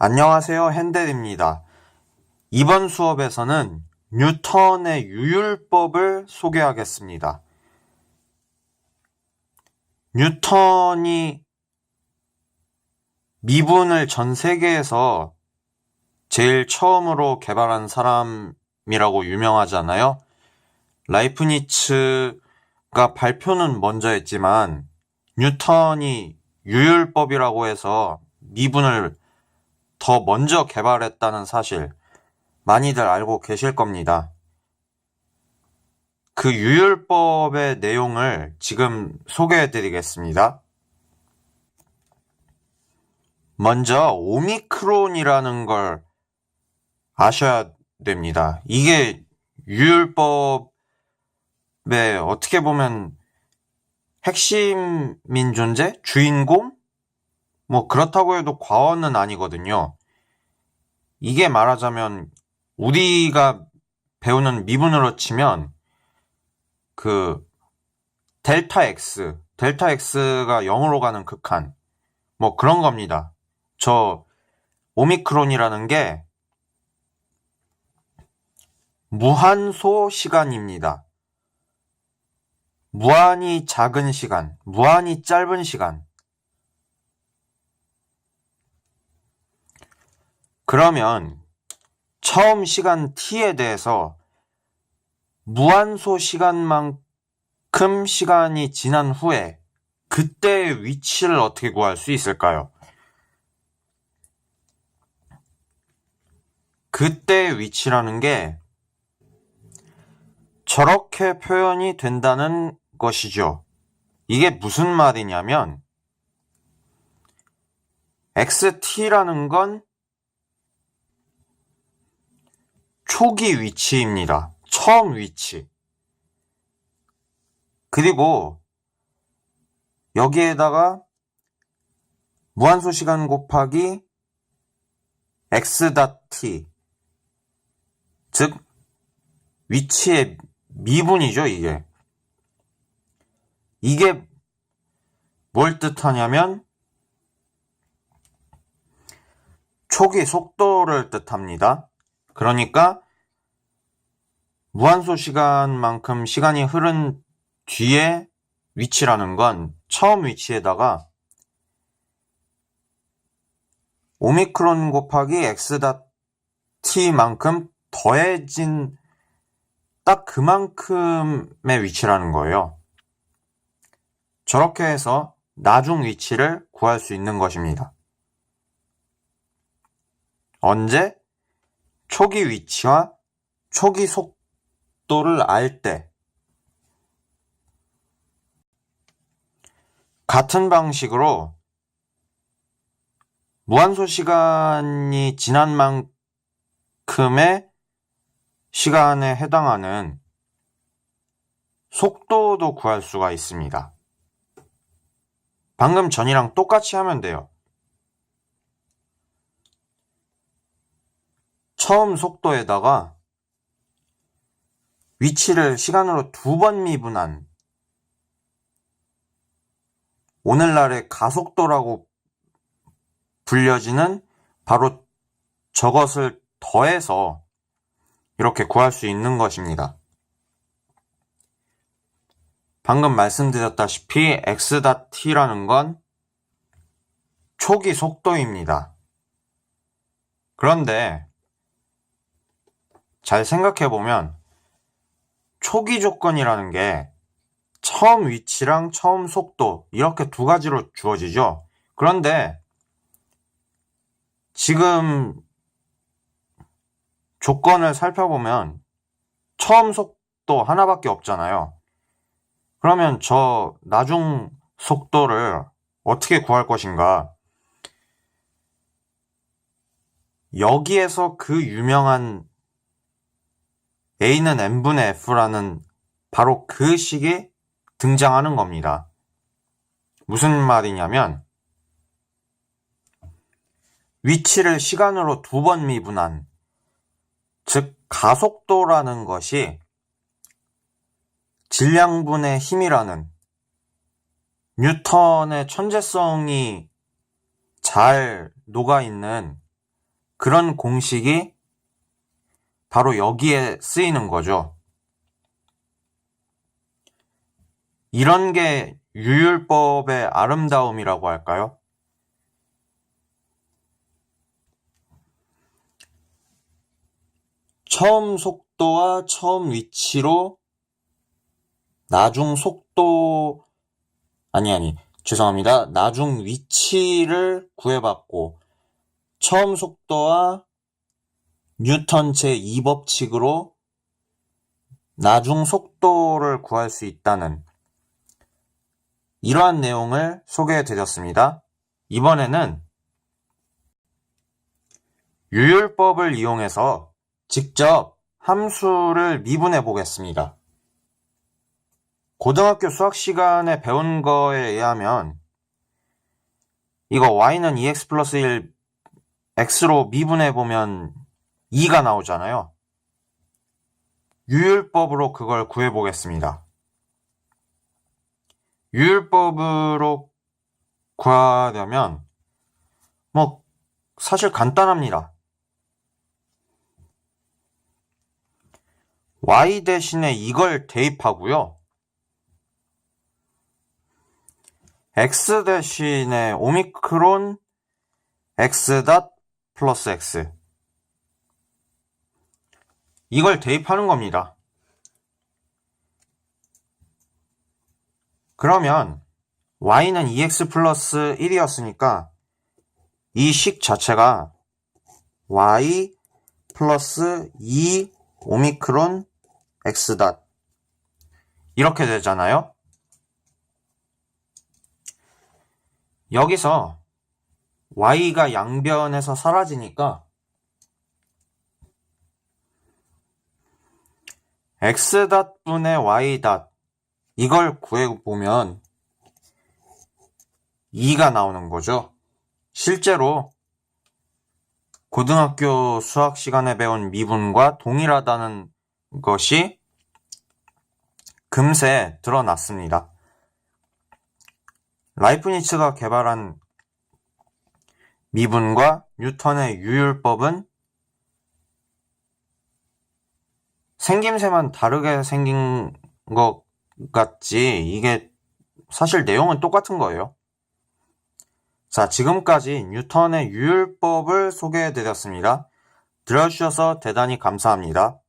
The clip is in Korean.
안녕하세요, 핸델입니다. 이번 수업에서는 뉴턴의 유율법을 소개하겠습니다. 뉴턴이 미분을 전 세계에서 제일 처음으로 개발한 사람이라고 유명하잖아요. 라이프니츠가 발표는 먼저 했지만 뉴턴이 유율법이라고 해서 미분을 더 먼저 개발했다는 사실 많이들 알고 계실 겁니다. 그 유율법의 내용을 지금 소개해 드리겠습니다. 먼저 오미크론이라는 걸 아셔야 됩니다. 이게 유율법의 어떻게 보면 핵심인 존재? 주인공? 그렇다고 해도 과언은 아니거든요. 이게 말하자면 우리가 배우는 미분으로 치면 델타 X가 0으로 가는 극한 그런 겁니다. 저 오미크론이라는 게 무한소 시간입니다. 무한히 작은 시간, 무한히 짧은 시간. 그러면 처음 시간 t에 대해서 무한소 시간만큼 시간이 지난 후에 그때의 위치를 어떻게 구할 수 있을까요? 그때의 위치라는 게 저렇게 표현이 된다는 것이죠. 이게 무슨 말이냐면 xt라는 건 초기 위치입니다. 처음 위치. 그리고 여기에다가 무한소 시간 곱하기 x.t, 즉 위치의 미분이죠, 이게. 이게 뭘 뜻하냐면 초기 속도를 뜻합니다. 그러니까 무한소 시간만큼 시간이 흐른 뒤에 위치라는 건 처음 위치에다가 오미크론 곱하기 x.t만큼 더해진 딱 그만큼의 위치라는 거예요. 저렇게 해서 나중 위치를 구할 수 있는 것입니다. 언제? 초기 위치와 초기 속도를 알 때. 같은 방식으로 무한소 시간이 지난 만큼의 시간에 해당하는 속도도 구할 수가 있습니다. 방금 전이랑 똑같이 하면 돼요. 처음 속도에다가 위치를 시간으로 2번 미분한 오늘날의 가속도라고 불려지는 바로 저것을 더해서 이렇게 구할 수 있는 것입니다. 방금 말씀드렸다시피 x.t라는 건 초기 속도입니다. 그런데 잘 생각해보면 초기 조건이라는 게 처음 위치랑 처음 속도 이렇게 두 가지로 주어지죠. 그런데 지금 조건을 살펴보면 처음 속도 하나밖에 없잖아요. 그러면 저 나중 속도를 어떻게 구할 것인가? 여기에서 그 유명한 A는 n분의 F라는 바로 그 식이 등장하는 겁니다. 무슨 말이냐면 위치를 시간으로 2번 미분한, 즉 가속도라는 것이 질량분의 힘이라는 뉴턴의 천재성이 잘 녹아있는 그런 공식이 바로 여기에 쓰이는 거죠. 이런 게 유율법의 아름다움이라고 할까요? 처음 속도와 처음 위치로 나중 속도, 죄송합니다. 나중 위치를 구해받고 처음 속도와 뉴턴 제2법칙으로 나중 속도를 구할 수 있다는 이러한 내용을 소개해 드렸습니다. 이번에는 유율법을 이용해서 직접 함수를 미분해 보겠습니다. 고등학교 수학 시간에 배운 거에 의하면 이거 y는 2x 플러스 1 x로 미분해 보면 2가 나오잖아요. 유율법으로 그걸 구해 보겠습니다. 유율법으로 구하려면 사실 간단합니다. y 대신에 이걸 대입하고요. x 대신에 오미크론 x 닷 플러스 x 이걸 대입하는 겁니다. 그러면 y는 2x 플러스 1이었으니까 이 식 자체가 y 플러스 2 오미크론 x 닷 이렇게 되잖아요. 여기서 y가 양변에서 사라지니까 x 닷 분의 y 닷 이걸 구해보면 2가 나오는 거죠. 실제로 고등학교 수학 시간에 배운 미분과 동일하다는 것이 금세 드러났습니다. 라이프니츠가 개발한 미분과 뉴턴의 유율법은 생김새만 다르게 생긴 것 같지 이게 사실 내용은 똑같은 거예요. 자, 지금까지 뉴턴의 유율법을 소개해드렸습니다. 들어주셔서 대단히 감사합니다.